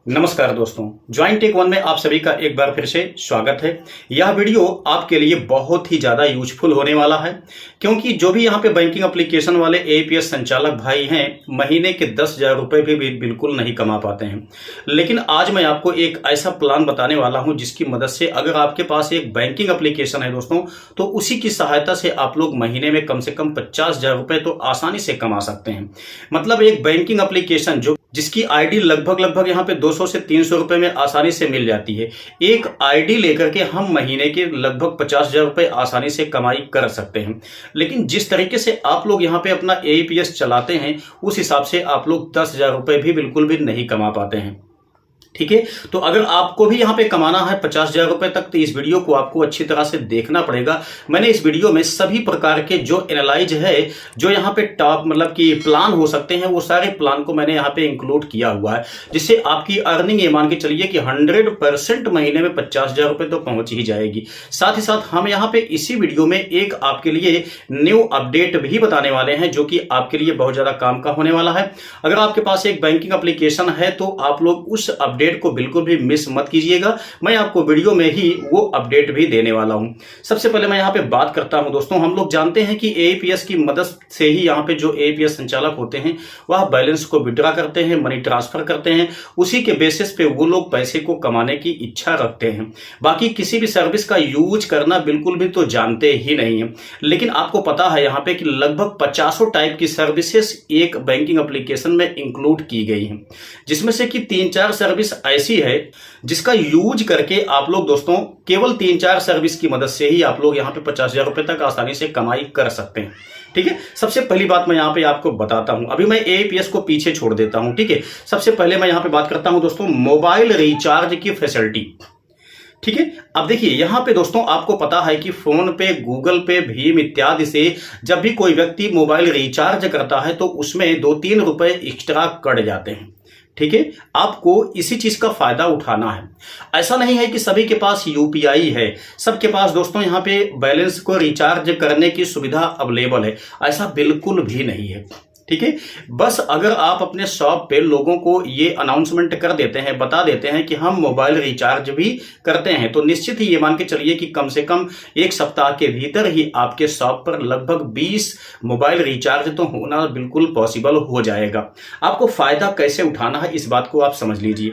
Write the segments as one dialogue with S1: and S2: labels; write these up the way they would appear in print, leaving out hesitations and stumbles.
S1: नमस्कार दोस्तों, join take one में आप सभी का एक बार फिर से स्वागत है। यह वीडियो आपके लिए बहुत ही ज़्यादा यूजफुल होने वाला है, क्योंकि जो भी यहाँ पे बैंकिंग एप्लीकेशन वाले एपीएस संचालक भाई हैं, महीने के 10,000 रुपये भी बिल्कुल नहीं कमा पाते हैं। लेकिन आज मैं आपको एक ऐसा प्लान बताने वाला हूँ जिसकी मदद से अगर आपके पास एक बैंकिंग एप्लीकेशन है दोस्तों, तो उसी की सहायता से आप लोग महीने में कम से कम 50,000 रुपये तो आसानी से कमा सकते हैं। मतलब एक बैंकिंग एप्लीकेशन जिसकी आईडी लगभग यहाँ पे 200 से 300 रुपए में आसानी से मिल जाती है। एक आईडी लेकर के हम महीने के लगभग 50,000 रुपए आसानी से कमाई कर सकते हैं। लेकिन जिस तरीके से आप लोग यहाँ पे अपना एपीएस चलाते हैं, उस हिसाब से आप लोग 10,000 रुपए भी बिल्कुल भी नहीं कमा पाते हैं। ठीक है, तो अगर आपको भी यहाँ पे कमाना है 50,000 रुपए तक, तो इस वीडियो को आपको अच्छी तरह से देखना पड़ेगा। मैंने इस वीडियो में सभी प्रकार के जो एनालाइज है, जो यहाँ पे टॉप मतलब कि प्लान हो सकते हैं, वो सारे प्लान को मैंने यहाँ पे इंक्लूड किया हुआ है, जिससे आपकी अर्निंग ये मान के चलिए कि 100% महीने में 50,000 रुपए तो पहुंच ही जाएगी। साथ ही साथ हम यहाँ पे इसी वीडियो में एक आपके लिए न्यू अपडेट भी बताने वाले हैं, जो कि आपके लिए बहुत ज्यादा काम का होने वाला है। अगर आपके पास एक बैंकिंग एप्लीकेशन है तो आप लोग उस अपडेट को बिल्कुल भी मिस मत कीजिएगा। मैं आपको वीडियो में ही वो अपडेट भी देने वाला हूं। सबसे पहले मैं यहां पे बात करता हूं दोस्तों, हम लोग जानते हैं कि एपीएस की मदद से ही यहां पे जो एपीएस संचालक होते हैं वह बैलेंस को विड्रॉ करते हैं, मनी ट्रांसफर करते हैं। उसी के बेसिस पे वो लोग पैसे को कमाने की इच्छा रखते हैं। बाकी किसी भी सर्विस का यूज करना बिल्कुल भी तो जानते ही नहीं है। लेकिन आपको पता है यहाँ पे कि लगभग 50 टाइप की सर्विसेज एक बैंकिंग एप्लीकेशन में इंक्लूड की गई हैं, जिसमें से कि 3-4 सर्विस ऐसी है जिसका यूज करके आप लोग दोस्तों केवल 3-4 सर्विस की मदद से ही आप लोग यहां पे 50,000 रुपए तक आसानी से कमाई कर सकते हैं। ठीक है, सबसे पहली बात मैं यहां पे आपको बताता हूं। अभी मैं एपीएस को पीछे छोड़ देता हूं। ठीक है, सबसे पहले मैं यहां पे बात करता हूं दोस्तों मोबाइल रिचार्ज की फैसिलिटी। ठीक है, अब देखिए यहां पे दोस्तों आपको पता है कि फोन पे, गूगल पे, भीम इत्यादि से जब भी कोई व्यक्ति मोबाइल रिचार्ज करता है तो उसमें 2-3 रुपए एक्स्ट्रा कट जाते हैं। ठीक है, आपको इसी चीज का फायदा उठाना है। ऐसा नहीं है कि सभी के पास यूपीआई है, सबके पास दोस्तों यहाँ पे बैलेंस को रिचार्ज करने की सुविधा अवेलेबल है, ऐसा बिल्कुल भी नहीं है। ठीक है, बस अगर आप अपने शॉप पे लोगों को ये अनाउंसमेंट कर देते हैं, बता देते हैं कि हम मोबाइल रिचार्ज भी करते हैं, तो निश्चित ही ये मान के चलिए कि कम से कम एक सप्ताह के भीतर ही आपके शॉप पर लगभग 20 मोबाइल रिचार्ज तो होना बिल्कुल पॉसिबल हो जाएगा। आपको फायदा कैसे उठाना है इस बात को आप समझ लीजिए।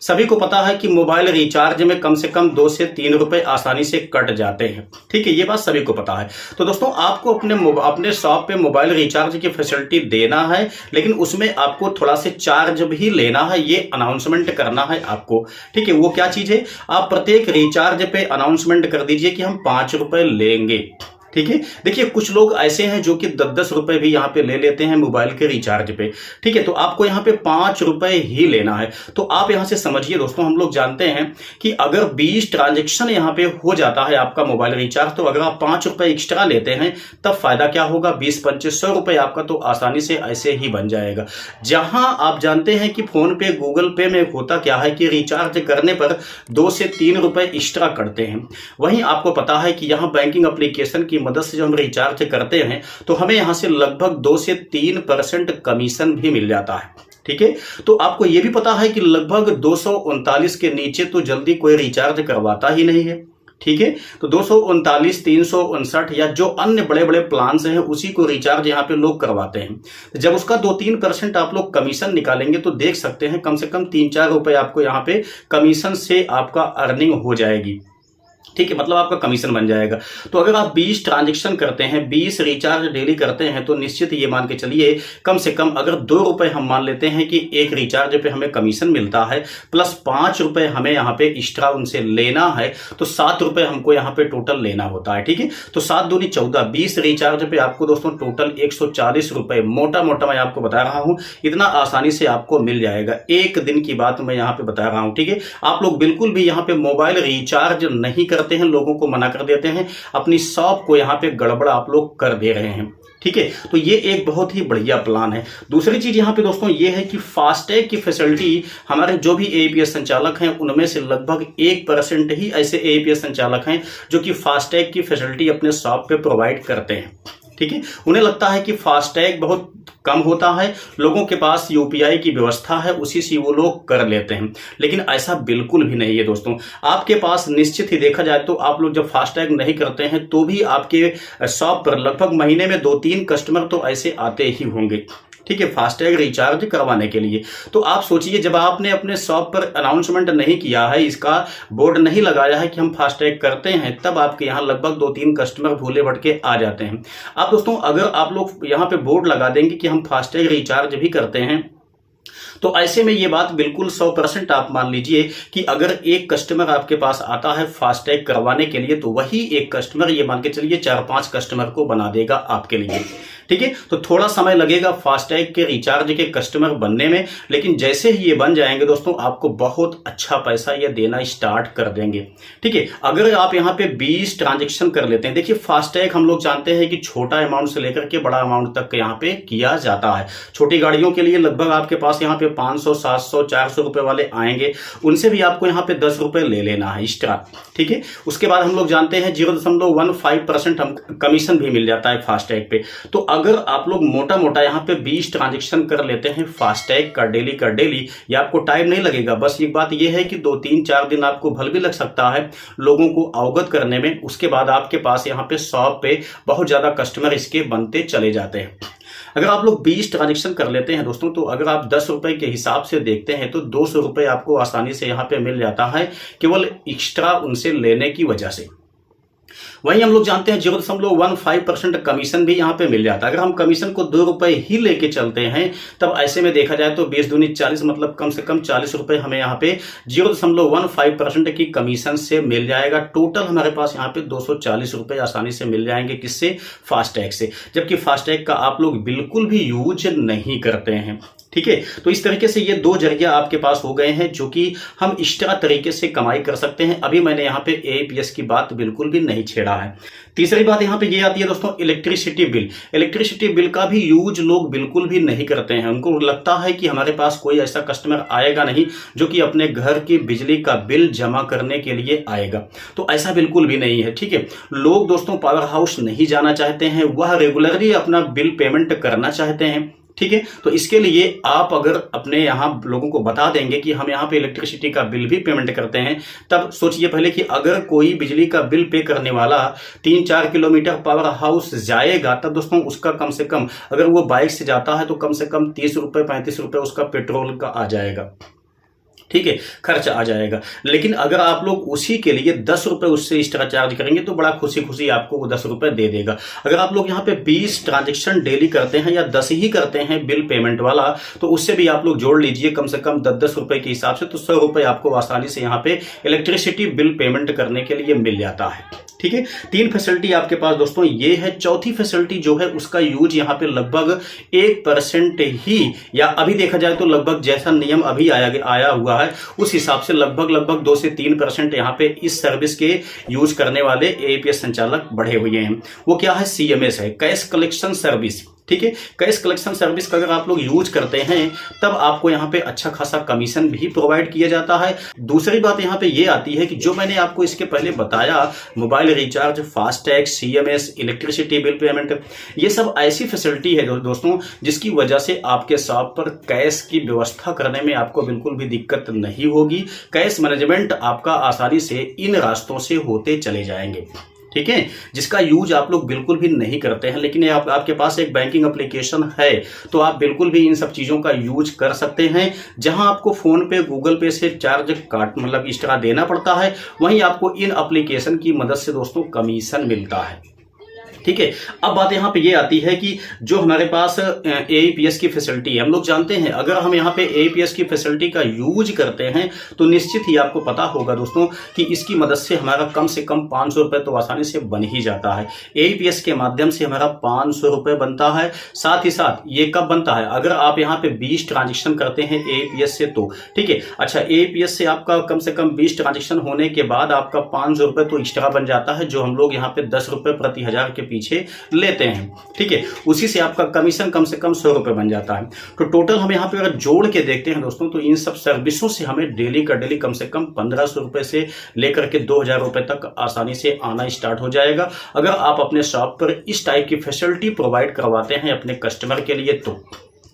S1: सभी को पता है कि मोबाइल रिचार्ज में कम से कम 2 से 3 रुपए आसानी से कट जाते हैं। ठीक है, ये बात सभी को पता है। तो दोस्तों आपको अपने शॉप पे मोबाइल रिचार्ज की फैसिलिटी देना है, लेकिन उसमें आपको थोड़ा से चार्ज भी लेना है, ये अनाउंसमेंट करना है आपको। ठीक है, वो क्या चीज है, आप प्रत्येक रिचार्ज पे अनाउंसमेंट कर दीजिए कि हम 5 रुपए लेंगे। ठीक है, देखिए कुछ लोग ऐसे हैं जो कि 10-10 रुपए भी यहाँ पे ले लेते हैं मोबाइल के रिचार्ज पे। ठीक है, तो आपको यहाँ पे 5 रुपए ही लेना है। तो आप यहाँ से समझिए दोस्तों, हम लोग जानते हैं कि अगर 20 ट्रांजेक्शन यहाँ पे हो जाता है आपका मोबाइल रिचार्ज, तो अगर आप 5 रुपए एक्स्ट्रा लेते हैं तब फायदा क्या होगा, 20-2500 रुपए आपका तो आसानी से ऐसे ही बन जाएगा। जहां आप जानते हैं कि फोन पे, गूगल पे में होता क्या है कि रिचार्ज करने पर 2 से 3 रुपए एक्स्ट्रा करते हैं, वहीं आपको पता है कि यहाँ बैंकिंग एप्लीकेशन की मदद से जब हम रिचार्ज करते हैं तो हमें यहां से लगभग 2 से 3% कमीशन भी मिल जाता है। ठीक है, तो आपको यह भी पता है कि लगभग 239 के नीचे तो जल्दी कोई रिचार्ज करवाता ही नहीं है। ठीक है, तो 239, 359 या जो अन्य बड़े बड़े प्लान्स हैं उसी को रिचार्ज यहाँ पे लोग करवाते हैं। जब उसका 2-3% आप लोग कमीशन निकालेंगे तो देख सकते हैं कम से कम 3-4 रुपए आपको यहाँ पे कमीशन से आपका अर्निंग हो जाएगी। ठीक है, मतलब आपका कमीशन बन जाएगा। तो अगर आप 20 ट्रांजेक्शन करते हैं, 20 रिचार्ज डेली करते हैं, तो निश्चित ये मान के चलिए कम से कम अगर 2 रुपए हम मान लेते हैं कि एक रिचार्ज पे हमें कमीशन मिलता है, प्लस 5 रुपए हमें यहाँ पे एक्स्ट्रा उनसे लेना है, तो 7 रुपए हमको यहाँ पे टोटल लेना होता है। ठीक है, तो 7 दूनी 14, 20 रिचार्ज पे आपको दोस्तों टोटल 140 रुपए मोटा मोटा मैं आपको बता रहा हूं, इतना आसानी से आपको मिल जाएगा। एक दिन की बात मैं यहाँ पे बता रहा हूं। ठीक है, आप लोग बिल्कुल भी यहाँ पे मोबाइल रिचार्ज नहीं करते हैं, लोगों को मना कर देते हैं, अपनी शॉप को यहाँ पे गड़बड़ आप लोग कर दे रहे हैं। ठीक है, तो ये एक बहुत ही बढ़िया प्लान है। दूसरी चीज यहाँ पे दोस्तों ये है कि फास्टैग की फैसिलिटी हमारे जो भी एपीएस संचालक हैं उनमें से लगभग 1% ही ऐसे एपीएस संचालक हैं जो कि फास्टैग की फैसिलिटी अपने शॉप पे प्रोवाइड करते हैं। ठीक है। उन्हें लगता है कि फास्टैग बहुत कम होता है, लोगों के पास यूपीआई की व्यवस्था है, उसी से वो लोग कर लेते हैं, लेकिन ऐसा बिल्कुल भी नहीं है दोस्तों। आपके पास निश्चित ही देखा जाए तो आप लोग जब फास्टैग नहीं करते हैं तो भी आपके शॉप पर लगभग महीने में 2-3 कस्टमर तो ऐसे आते ही होंगे, ठीक है, फास्टैग रिचार्ज करवाने के लिए। तो आप सोचिए, जब आपने अपने शॉप पर अनाउंसमेंट नहीं किया है, इसका बोर्ड नहीं लगाया है कि हम फास्टैग करते हैं, तब आपके यहाँ लगभग 2-3 कस्टमर भूले भटके आ जाते हैं। आप दोस्तों अगर आप लोग यहाँ पे बोर्ड लगा देंगे कि हम फास्टैग रिचार्ज भी करते हैं, तो ऐसे में ये बात बिल्कुल 100% आप मान लीजिए कि अगर एक कस्टमर आपके पास आता है फास्टैग करवाने के लिए, तो वही एक कस्टमर, ये मान के चलिए 4-5 कस्टमर को बना देगा आपके लिए, ठीक है। तो थोड़ा समय लगेगा फास्टैग के रिचार्ज के कस्टमर बनने में, लेकिन जैसे ही ये बन जाएंगे दोस्तों, आपको बहुत अच्छा पैसा ये देना स्टार्ट कर देंगे, ठीक है। अगर आप यहाँ पे 20 ट्रांजेक्शन कर लेते हैं, देखिए फास्टैग हम लोग जानते हैं कि छोटा अमाउंट से लेकर के बड़ा अमाउंट तक यहाँ पे किया जाता है। छोटी गाड़ियों के लिए लगभग आपके पास यहाँ पे 500, 700, 400 रुपए वाले आएंगे, उनसे भी आपको यहाँ पे 10 रुपए ले लेना है एक्स्ट्रा, ठीक है। उसके बाद हम लोग जानते हैं 0.15% हम कमीशन भी मिल जाता है फास्टैग पे। तो अगर आप लोग मोटा मोटा यहाँ पे 20 ट्रांजेक्शन कर लेते हैं फास्टैग का डेली, या आपको टाइम नहीं लगेगा। बस एक बात यह है कि 2-3-4 दिन आपको भल भी लग सकता है लोगों को अवगत करने में। उसके बाद आपके पास यहाँ पे शॉप पे बहुत ज्यादा कस्टमर इसके बनते चले जाते हैं। अगर आप लोग 20 ट्रांजेक्शन कर लेते हैं दोस्तों, तो अगर आप 10 रुपए के हिसाब से देखते हैं तो 200 रुपए आपको आसानी से यहाँ पे मिल जाता है, केवल एक्स्ट्रा उनसे लेने की वजह से। वहीं हम लोग जानते हैं 0.15% कमीशन भी यहाँ पे मिल जाता है। अगर हम कमीशन को 2 रुपए ही लेके चलते हैं, तब ऐसे में देखा जाए तो 20 दूनी 40, मतलब कम से कम 40 रुपए हमें यहाँ पे 0.15% की कमीशन से मिल जाएगा। टोटल हमारे पास यहाँ पे 240 रुपए आसानी से मिल जाएंगे, किससे? फास्टैग से। जबकि फास्टैग का आप लोग बिल्कुल भी यूज नहीं करते हैं, ठीक है। तो इस तरीके से ये 2 जरिया आपके पास हो गए हैं जो कि हम एक्स्ट्रा तरीके से कमाई कर सकते हैं। अभी मैंने यहाँ पे एपीएस की बात बिल्कुल भी नहीं छेड़ा है। तीसरी बात यहाँ पे ये आती है दोस्तों, इलेक्ट्रिसिटी बिल। इलेक्ट्रिसिटी बिल का भी यूज लोग बिल्कुल भी नहीं करते हैं। उनको लगता है कि हमारे पास कोई ऐसा कस्टमर आएगा नहीं जो कि अपने घर की बिजली का बिल जमा करने के लिए आएगा। तो ऐसा बिल्कुल भी नहीं है, ठीक है। लोग दोस्तों पावर हाउस नहीं जाना चाहते हैं, वह रेगुलरली अपना बिल पेमेंट करना चाहते हैं, ठीक है। तो इसके लिए आप अगर अपने यहाँ लोगों को बता देंगे कि हम यहाँ पे इलेक्ट्रिसिटी का बिल भी पेमेंट करते हैं, तब सोचिए पहले कि अगर कोई बिजली का बिल पे करने वाला 3-4 किलोमीटर पावर हाउस जाएगा, तब दोस्तों उसका कम से कम, अगर वो बाइक से जाता है तो कम से कम 30 रुपए 35 रुपए उसका पेट्रोल का आ जाएगा, ठीक है, खर्च आ जाएगा। लेकिन अगर आप लोग उसी के लिए 10 रुपए उससे एक्स्ट्रा चार्ज करेंगे तो बड़ा खुशी खुशी आपको वो 10 रुपए दे देगा। अगर आप लोग यहाँ पे 20 ट्रांजेक्शन डेली करते हैं या 10 ही करते हैं बिल पेमेंट वाला, तो उससे भी आप लोग जोड़ लीजिए कम से कम 10-10 रुपए के हिसाब से, तो 100 रुपए आपको आसानी से यहाँ पे इलेक्ट्रिसिटी बिल पेमेंट करने के लिए मिल जाता है, ठीक है। 3 फैसिलिटी आपके पास दोस्तों ये है। चौथी फैसिलिटी जो है उसका यूज यहाँ पे लगभग 1% ही, या अभी देखा जाए तो लगभग जैसा नियम अभी आया हुआ है उस हिसाब से लगभग 2 से 3% यहाँ पे इस सर्विस के यूज करने वाले एपीएस संचालक बढ़े हुए हैं। वो क्या है? सीएमएस है, कैश कलेक्शन सर्विस, ठीक है। कैश कलेक्शन सर्विस का अगर आप लोग यूज करते हैं तब आपको यहाँ पे अच्छा खासा कमीशन भी प्रोवाइड किया जाता है। दूसरी बात यहाँ पे ये आती है कि जो मैंने आपको इसके पहले बताया, mobile recharge, FASTag, CMS, electricity bill payment, ये सब ऐसी फैसिलिटी है दोस्तों जिसकी वजह से आपके शॉप पर कैश की व्यवस्था करने में आपको बिल्कुल भी दिक्कत नहीं होगी। कैश मैनेजमेंट आपका आसानी से इन रास्तों से होते चले जाएंगे, ठीक है, जिसका यूज आप लोग बिल्कुल भी नहीं करते हैं। लेकिन आपके पास एक बैंकिंग एप्लीकेशन है तो आप बिल्कुल भी इन सब चीजों का यूज कर सकते हैं। जहां आपको फोन पे, गूगल पे से चार्ज मतलब एक्स्ट्रा देना पड़ता है, वहीं आपको इन एप्लीकेशन की मदद से दोस्तों कमीशन मिलता है, ठीक है। अब बात यहाँ पे ये आती है कि जो हमारे पास एईपीएस की फैसिलिटी है, हम लोग जानते हैं अगर हम यहाँ पे एईपीएस की फैसिलिटी का यूज करते हैं तो निश्चित ही आपको पता होगा दोस्तों कि इसकी मदद से हमारा कम से कम 500 रुपए तो आसानी से बन ही जाता है। एईपीएस के माध्यम से हमारा 500 रुपए बनता है। साथ ही साथ ये कब बनता है? अगर आप यहाँ पे 20 ट्रांजेक्शन करते हैं एईपीएस से, तो ठीक है। अच्छा, एईपीएस से आपका कम से कम 20 ट्रांजेक्शन होने के बाद आपका 500 रुपए तो एक्स्ट्रा बन जाता है, जो हम लोग यहाँ पे 10 रुपए प्रति 1000 के पीछे लेते हैं, ठीक है। उसी से आपका कमीशन कम से कम 100 रुपये बन जाता है। तो टोटल हम यहाँ पे अगर जोड़ के देखते हैं दोस्तों, तो इन सब सर्विसों से हमें डेली का डेली कम से कम 1500 रुपये से लेकर के 2000 रुपये तक आसानी से आना स्टार्ट हो जाएगा, अगर आप अपने शॉप पर इस टाइप की फैसिलिटी प्रोवाइड करवाते हैं अपने कस्टमर के लिए तो,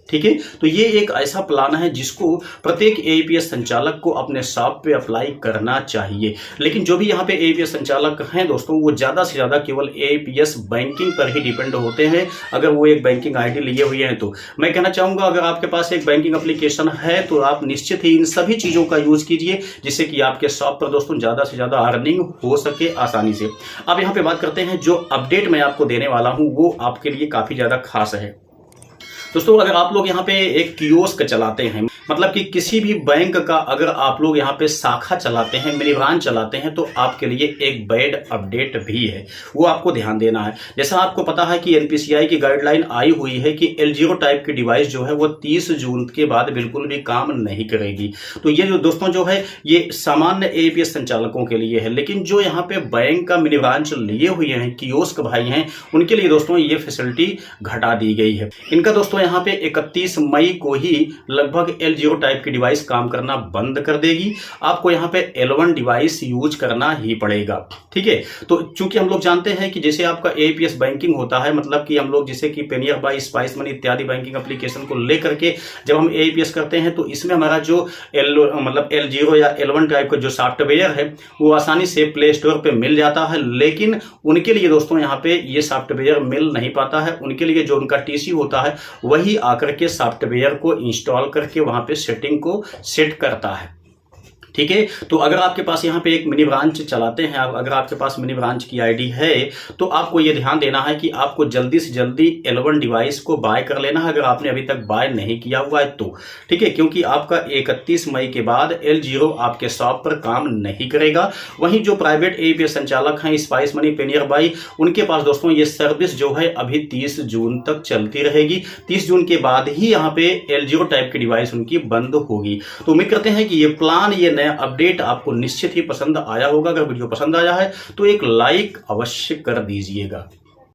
S1: ठीक है। तो ये एक ऐसा प्लान है जिसको प्रत्येक एईपीएस संचालक को अपने शॉप पे अप्लाई करना चाहिए। लेकिन जो भी यहाँ पे एईपीएस संचालक हैं दोस्तों, वो ज़्यादा से ज़्यादा केवल एईपीएस बैंकिंग पर ही डिपेंड होते हैं, अगर वो एक बैंकिंग आईडी लिए हुए हैं तो। मैं कहना चाहूँगा अगर आपके पास एक बैंकिंग एप्लीकेशन है तो आप निश्चित ही इन सभी चीज़ों का यूज़ कीजिए, जिससे कि आपके शॉप पर दोस्तों ज़्यादा से ज़्यादा अर्निंग हो सके आसानी से। अब यहाँ पे बात करते हैं, जो अपडेट मैं आपको देने वाला हूँ वो आपके लिए काफ़ी ज़्यादा खास है दोस्तों। अगर आप लोग यहाँ पे एक कियोस्क चलाते हैं, मतलब कि किसी भी बैंक का अगर आप लोग यहाँ पे शाखा चलाते हैं, मिनी ब्रांच चलाते हैं, तो आपके लिए एक बैड अपडेट भी है, वो आपको ध्यान देना है। जैसा आपको पता है कि एनपीसीआई की गाइडलाइन आई हुई है कि L0 टाइप की डिवाइस जो है वो 30 जून के बाद बिल्कुल भी काम नहीं करेगी। तो ये जो दोस्तों जो है ये सामान्य एईपीएस संचालकों के लिए है, लेकिन जो यहाँ पे बैंक का मिनी ब्रांच लिए हुए हैं, कियोस्क भाई हैं, उनके लिए दोस्तों ये फैसिलिटी घटा दी गई है। इनका दोस्तों यहाँ पे 31 मई को ही लगभग L0 टाइप की डिवाइस काम करना बंद कर देगी। आपको यहाँ पे L1 डिवाइस यूज करना ही पड़ेगा, ठीक है। तो चूंकि हम लोग जानते हैं कि जैसे आपका एईपीएस बैंकिंग होता है, मतलब कि हम लोग जैसे कि पेनियर बाई, स्पाइस मनी इत्यादि बैंकिंग एप्लीकेशन को लेकर के जब हम एईपीएस करते हैं तो इसमें हमारा जो L0 या L1 टाइप का जो सॉफ्टवेयर है वो आसानी से प्ले स्टोर पे मिल जाता है। लेकिन उनके लिए दोस्तों यहाँ पे ये सॉफ्टवेयर मिल नहीं पाता है। उनके लिए जो उनका टीसी होता है वही आकर के सॉफ्टवेयर को इंस्टॉल करके वहां पे सेटिंग को सेट करता है, ठीक है। तो अगर आपके पास यहाँ पे एक मिनी ब्रांच चलाते हैं, अगर आपके पास मिनी ब्रांच की आईडी है तो आपको ये ध्यान देना है कि आपको जल्दी से जल्दी L1 डिवाइस को बाय कर लेना है, अगर आपने अभी तक बाय नहीं किया हुआ है तो, ठीक है। क्योंकि आपका 31 मई के बाद L0 आपके शॉप पर काम नहीं करेगा। वहीं जो प्राइवेट एईपीएस संचालक हैं, स्पाइस मनी, पेनियर बाई, उनके पास दोस्तों ये सर्विस जो है अभी 30 जून तक चलती रहेगी। 30 जून के बाद ही यहाँ पे L0 टाइप की डिवाइस उनकी बंद होगी। तो उम्मीद करते हैं कि ये प्लान, ये अपडेट आपको निश्चित ही पसंद आया होगा। अगर वीडियो पसंद आया है तो एक लाइक अवश्य कर दीजिएगा।